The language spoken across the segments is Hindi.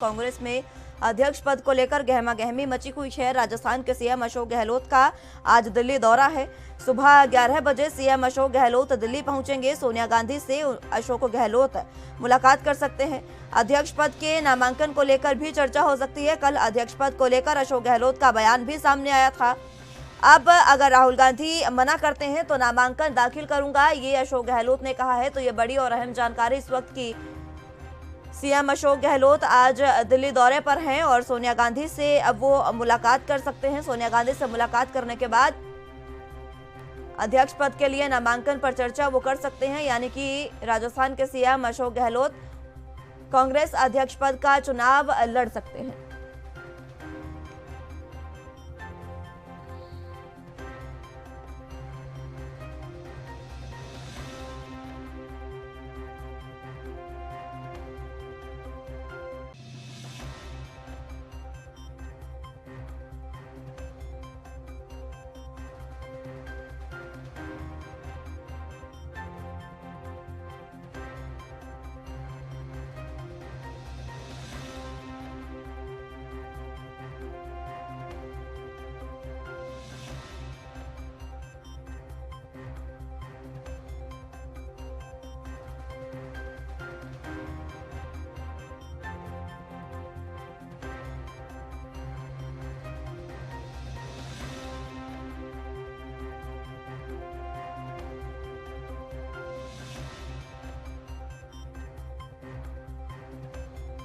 कांग्रेस में अध्यक्ष पद को लेकर गहमा गहमी मची हुई है। राजस्थान के सीएम अशोक गहलोत का आज दिल्ली दौरा है। सुबह 11 बजे सीएम अशोक गहलोत दिल्ली पहुंचेंगे। सोनिया गांधी से अशोक गहलोत मुलाकात कर सकते हैं। अध्यक्ष पद के नामांकन को लेकर भी चर्चा हो सकती है। कल अध्यक्ष पद को लेकर अशोक गहलोत का बयान भी सामने आया था। अब अगर राहुल गांधी मना करते हैं तो नामांकन दाखिल करूंगा, ये अशोक गहलोत ने कहा है। तो ये बड़ी और अहम जानकारी इस वक्त की। सीएम अशोक गहलोत आज दिल्ली दौरे पर हैं और सोनिया गांधी से अब वो मुलाकात कर सकते हैं। सोनिया गांधी से मुलाकात करने के बाद अध्यक्ष पद के लिए नामांकन पर चर्चा वो कर सकते हैं, यानी कि राजस्थान के सीएम अशोक गहलोत कांग्रेस अध्यक्ष पद का चुनाव लड़ सकते हैं।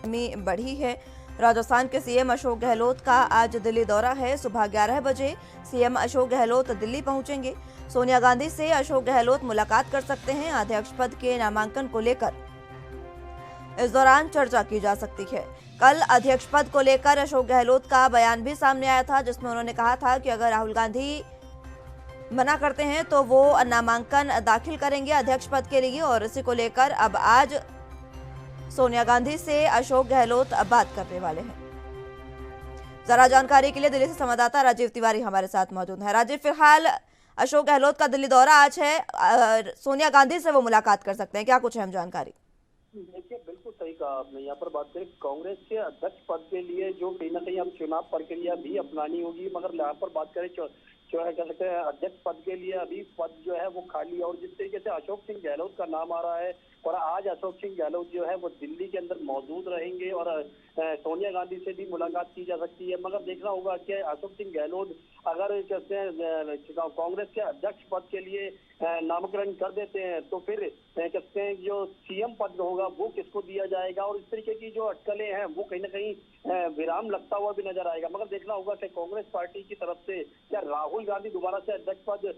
में बढ़ी है। राजस्थान के सीएम अशोक गहलोत का आज दिल्ली दौरा है। सुबह 11 बजे सीएम अशोक गहलोत दिल्ली पहुंचेंगे। सोनिया गांधी से अशोक गहलोत मुलाकात कर सकते हैं। अध्यक्ष पद के नामांकन को लेकर इस दौरान चर्चा की जा सकती है। कल अध्यक्ष पद को लेकर अशोक गहलोत का बयान भी सामने आया था, जिसमें उन्होंने कहा था कि अगर राहुल गांधी मना करते हैं तो वो नामांकन दाखिल करेंगे अध्यक्ष पद के लिए। और इसी को लेकर अब आज सोनिया गांधी से अशोक गहलोत बात करने वाले हैं। जरा जानकारी के लिए दिल्ली से संवाददाता राजीव तिवारी हमारे साथ मौजूद है। राजीव, फिलहाल अशोक गहलोत का दिल्ली दौरा आज है, सोनिया गांधी से वो मुलाकात कर सकते हैं, क्या कुछ अहम जानकारी? देखिए, बिल्कुल सही कहा आपने। यहाँ पर बात करें कांग्रेस के अध्यक्ष पद के लिए जो कहीं ना कहीं अब चुनाव प्रक्रिया भी अपनानी होगी, मगर यहाँ पर बात करें जो है कह सकते हैं अध्यक्ष पद के लिए अभी पद जो है वो खाली है। और जिस तरीके से अशोक सिंह गहलोत का नाम आ रहा है और आज अशोक सिंह गहलोत जो है वो दिल्ली के अंदर मौजूद रहेंगे और सोनिया गांधी से भी मुलाकात की जा सकती है। मगर देखना होगा कि अशोक सिंह गहलोत अगर कहते हैं कांग्रेस के अध्यक्ष पद के लिए नामकरण कर देते हैं तो फिर कहते हैं जो सीएम पद होगा वो किसको दिया जाएगा, और इस तरीके की जो अटकलें हैं वो कहीं ना कहीं विराम लगता हुआ भी नजर आएगा। मगर देखना होगा कि कांग्रेस पार्टी की तरफ से क्या राहुल गांधी दोबारा से अध्यक्ष पद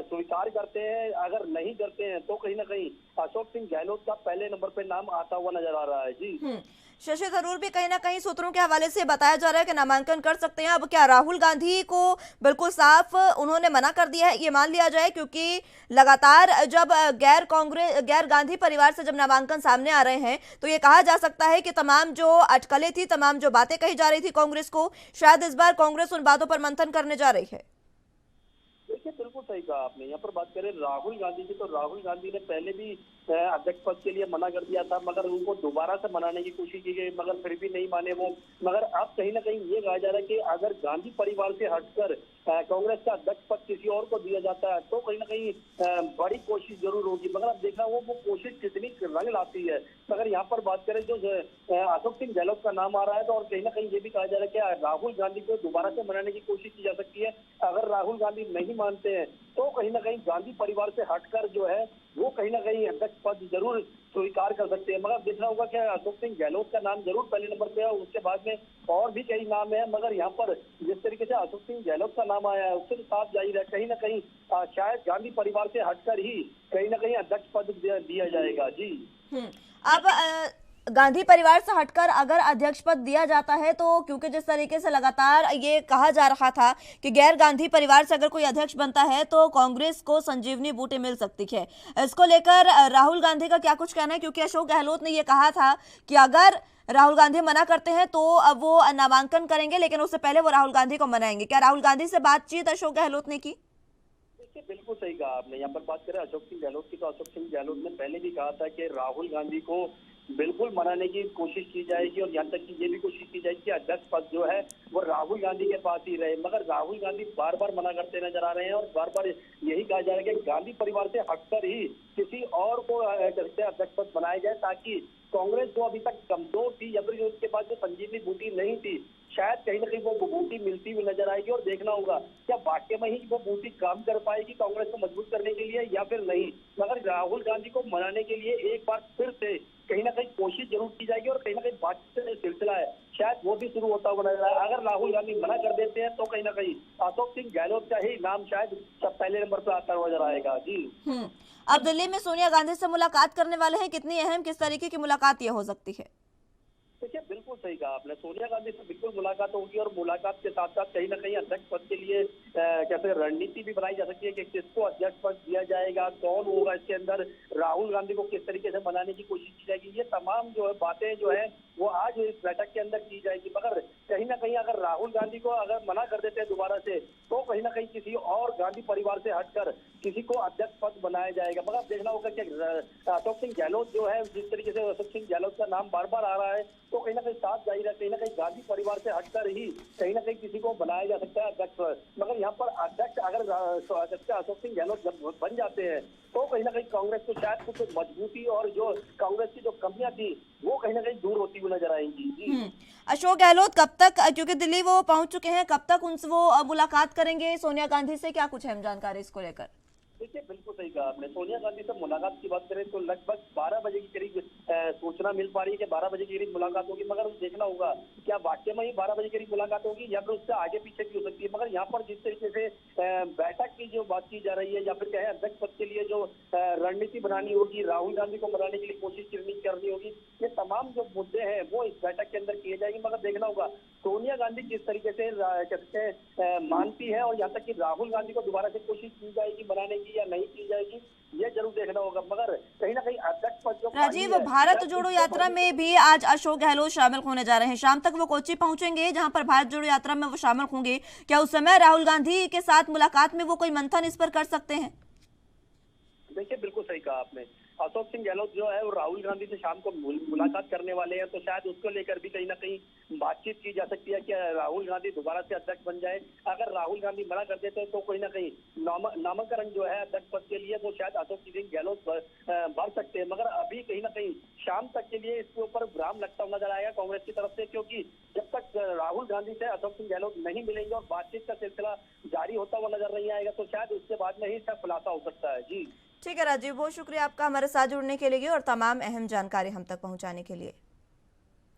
स्वीकार करते हैं। अगर नहीं करते हैं तो कहीं ना कहीं अशोक सिंह गहलोत का पहले नंबर पे नाम आता हुआ नजर आ रहा है। जी शशि थरूर, भी कहीं ना कहीं सूत्रों के हवाले से बताया जा रहा है कि नामांकन कर सकते हैं। अब क्या राहुल गांधी को बिल्कुल साफ उन्होंने मना कर दिया है, ये मान लिया जाए? क्योंकि लगातार जब गैर गांधी परिवार से जब नामांकन सामने आ रहे हैं तो ये कहा जा सकता है कि तमाम जो अटकलें थी, तमाम जो बातें कही जा रही थी कांग्रेस को, शायद इस बार कांग्रेस उन बातों पर मंथन करने जा रही है। देखिए, बिल्कुल सही कहा आपने। यहाँ पर बात करें राहुल गांधी की, तो राहुल गांधी ने पहले भी अध्यक्ष पद के लिए मना कर दिया था, मगर उनको दोबारा से मनाने की कोशिश की गई, मगर फिर भी नहीं माने वो। मगर अब कहीं ना कहीं ये कहा जा रहा है कि अगर गांधी परिवार से हटकर कांग्रेस का अध्यक्ष पद किसी और को दिया जाता है तो कहीं ना कहीं बड़ी कोशिश जरूर होगी। मगर अब देखना वो कोशिश कितनी रंग लाती है। मगर यहाँ पर बात करें जो अशोक सिंह गहलोत का नाम आ रहा है तो और कहीं ना कहीं ये भी कहा जा रहा है कि राहुल गांधी को दोबारा से मनाने की कोशिश की जा सकती है। अगर राहुल गांधी नहीं मानते हैं तो कहीं ना कहीं गांधी परिवार से हटकर जो है वो कहीं ना कहीं अध्यक्ष पद जरूर स्वीकार कर सकते हैं। मगर देखना होगा कि अशोक सिंह गहलोत का नाम जरूर पहले नंबर पे है, उसके बाद में और भी कई नाम है। मगर यहाँ पर जिस तरीके से अशोक सिंह गहलोत का नाम आया है उससे साफ जाहिर है कहीं ना कहीं शायद गांधी परिवार से हटकर ही कहीं ना कहीं अध्यक्ष पद दिया जाएगा। जी अब गांधी परिवार से हटकर अगर अध्यक्ष पद दिया जाता है तो, क्योंकि जिस तरीके से लगातार ये कहा जा रहा था कि गैर गांधी परिवार से अगर कोई अध्यक्ष बनता है तो कांग्रेस को संजीवनी बूटी मिल सकती है, इसको लेकर राहुल गांधी का क्या कुछ कहना है? क्योंकि अशोक गहलोत ने ये कहा था कि अगर राहुल गांधी मना करते हैं तो अब वो नामांकन करेंगे, लेकिन उससे पहले वो राहुल गांधी को मनाएंगे। क्या राहुल गांधी से बातचीत अशोक गहलोत ने की? बिल्कुल सही कहा आपने। यहाँ पर बात करें अशोक सिंह गहलोत की, तो अशोक सिंह गहलोत ने पहले भी कहा था कि राहुल गांधी को बिल्कुल मनाने की कोशिश की जाएगी और यहाँ तक कि ये भी कोशिश की जाएगी कि अध्यक्ष पद जो है वो राहुल गांधी के पास ही रहे। मगर राहुल गांधी बार बार मना करते नजर आ रहे हैं और बार बार यही कहा जा रहा है कि गांधी परिवार से हटकर ही किसी और को अध्यक्ष पद बनाया जाए, ताकि कांग्रेस जो अभी तक कमजोर थी या फिर उसके पास जो संजीवनी बूटी नहीं थी, शायद कहीं ना कहीं वो बूटी मिलती हुई नजर आएगी। और देखना होगा क्या वाकई में ही वो बूटी काम कर पाएगी कांग्रेस को मजबूत करने के लिए या फिर नहीं। मगर राहुल गांधी को मनाने के लिए एक बार फिर से कहीं ना कहीं कोशिश जरूर की जाएगी और कहीं ना कहीं बातचीत का सिलसिला है शायद वो भी शुरू होता हुआ नजर आए। अगर राहुल गांधी मना कर देते हैं तो कहीं ना कहीं अशोक सिंह गहलोत का ही नाम शायद सब पहले नंबर पर आता हुआ नजर आएगा। जी अब दिल्ली में सोनिया गांधी से मुलाकात करने वाले हैं, कितनी अहम, किस तरीके की मुलाकात ये हो सकती है? देखिए बिल्कुल सही कहा आपने, सोनिया गांधी से बिल्कुल मुलाकात होगी और मुलाकात के साथ साथ कहीं ना कहीं अध्यक्ष पद के लिए कैसे रणनीति भी बनाई जा सकती है कि किसको अध्यक्ष पद दिया जाएगा, कौन होगा इसके अंदर, राहुल गांधी को किस तरीके से मनाने की कोशिश की जाएगी। ये तमाम जो है बातें जो है वो आज इस बैठक के अंदर की जाएगी। मगर कहीं ना कहीं अगर राहुल गांधी को अगर मना कर देते हैं दोबारा से तो कहीं ना कहीं किसी और गांधी परिवार से हटकर किसी को अध्यक्ष पद बनाया जाएगा। मगर देखना होगा कि अशोक सिंह गहलोत जो है, जिस तरीके से अशोक सिंह गहलोत का नाम बार बार आ रहा है, तो कहीं ना कहीं साथ जाहिर है कहीं ना कहीं गांधी परिवार से हटकर ही कहीं ना कहीं किसी को बनाया जा सकता है अध्यक्ष। मगर यहाँ पर अध्यक्ष अगर अशोक सिंह गहलोत बन जाते हैं तो कहीं ना कहीं कांग्रेस को शायद कुछ मजबूती और जो कांग्रेस की जो कमियां थी वो कहीं ना कहीं दूर होती हुई नजर आएंगी। अशोक गहलोत कब तक, क्योंकि दिल्ली वो पहुंच चुके हैं, कब तक उनसे वो मुलाकात करेंगे सोनिया गांधी से, क्या कुछ अहम जानकारी इसको लेकर? देखिए बिल्कुल सही कहा आपने, सोनिया गांधी से मुलाकात की बात करें तो लगभग 12 बजे के करीब सूचना मिल पा रही है कि 12 बजे के करीब मुलाकात होगी। मगर देखना होगा क्या वाकई में ही 12 बजे के करीब मुलाकात होगी या फिर उससे आगे पीछे भी हो सकती है। मगर यहाँ पर जिस तरीके से बैठक की जो बात की जा रही है या फिर कहे अध्यक्ष पद के लिए जो रणनीति बनानी होगी, राहुल गांधी को मनाने के लिए कोशिश करनी होगी, ये तमाम जो मुद्दे हैं वो इस बैठक के अंदर किए जाएंगे। मगर देखना होगा सोनिया गांधी किस तरीके से मानती है और यहाँ तक कि राहुल गांधी को दोबारा से कोशिश की जाएगी बनाने या नहीं की जाएगी, ये जरूर देखना होगा। मगर कहीं ना कहीं अध्यक्ष पद जो राजीव, भारत जोड़ो यात्रा में भी आज अशोक गहलोत शामिल होने जा रहे हैं। शाम तक वो कोच्चि पहुंचेंगे जहां पर भारत जोड़ो यात्रा में वो शामिल होंगे। क्या उस समय राहुल गांधी के साथ मुलाकात में वो कोई मंथन इस पर कर सकते हैं? देखिए बिल्कुल सही कहा आपने, अशोक सिंह गहलोत जो है वो राहुल गांधी से शाम को मुलाकात करने वाले हैं, तो शायद उसको लेकर भी कहीं ना कहीं बातचीत की जा सकती है कि राहुल गांधी दोबारा से अध्यक्ष बन जाए। अगर राहुल गांधी मना कर देते हैं तो कहीं ना कहीं नामांकन जो है अध्यक्ष पद के लिए वो शायद अशोक सिंह गहलोत भर सकते हैं। मगर अभी कहीं ना कहीं शाम तक के लिए इसके ऊपर विराम लगता हुआ नजर आएगा कांग्रेस की तरफ से, क्योंकि जब तक राहुल गांधी से अशोक सिंह गहलोत नहीं मिलेंगे और बातचीत का सिलसिला जारी होता हुआ नजर नहीं आएगा तो शायद उसके बाद में ही इसका खुलासा हो सकता है। जी ठीक है राजीव, बहुत शुक्रिया आपका हमारे साथ जुड़ने के लिए और तमाम अहम जानकारी हम तक पहुंचाने के लिए।